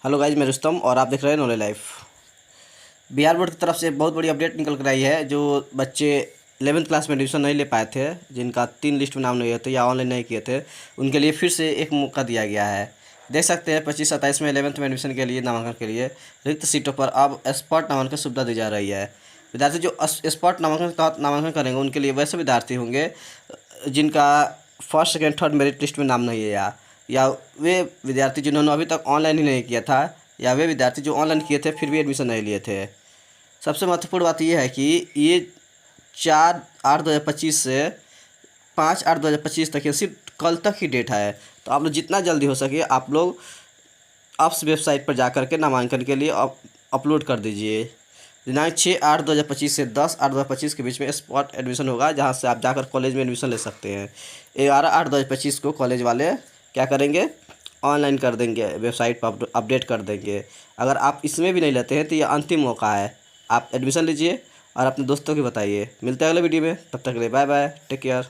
Hello guys, मैं रुस्तम और आप देख रहे हैं नॉलेज लाइफ। बिहार बोर्ड की तरफ से बहुत बड़ी अपडेट निकल कर आई है। जो बच्चे 11th क्लास में एडमिशन नहीं ले पाए थे, जिनका 3 लिस्ट में नाम नहीं हुए थे या ऑनलाइन नहीं किए थे, उनके लिए फिर से एक मौका दिया गया है। देख सकते हैं 25-27 में 11th में एडमिशन के लिए नामांकन के लिए रिक्त सीटों पर अब स्पॉट नामांकन सुविधा दी जा रही है। विद्यार्थी जो स्पॉट नामांकन के तहत नामांकन करेंगे, उनके लिए वैसे विद्यार्थी होंगे जिनका first second third merit list में नाम नहीं है, या वे विद्यार्थी जिन्होंने अभी तक ऑनलाइन ही नहीं किया था, या वे विद्यार्थी जो ऑनलाइन किए थे फिर भी एडमिशन नहीं लिए थे। सबसे महत्वपूर्ण बात यह है कि ये 4/8/2025 से 5/8/2025 तक, ये सिर्फ कल तक ही डेट है। तो आप लोग जितना जल्दी हो सके आप लोग अप्स वेबसाइट पर जा कर के नामांकन के लिए अपलोड कर दीजिए। दिनांक 6/8/2025 से 10/8/2025 के बीच में स्पॉट एडमिशन होगा, जहां से आप जाकर कॉलेज में एडमिशन ले सकते हैं। 11/8/2025 को कॉलेज वाले क्या करेंगे, ऑनलाइन कर देंगे, वेबसाइट पर अपडेट कर देंगे। अगर आप इसमें भी नहीं लेते हैं तो ये अंतिम मौका है, आप एडमिशन लीजिए और अपने दोस्तों को बताइए। मिलते हैं अगले वीडियो में, तब तक के लिए बाय बाय, टेक केयर।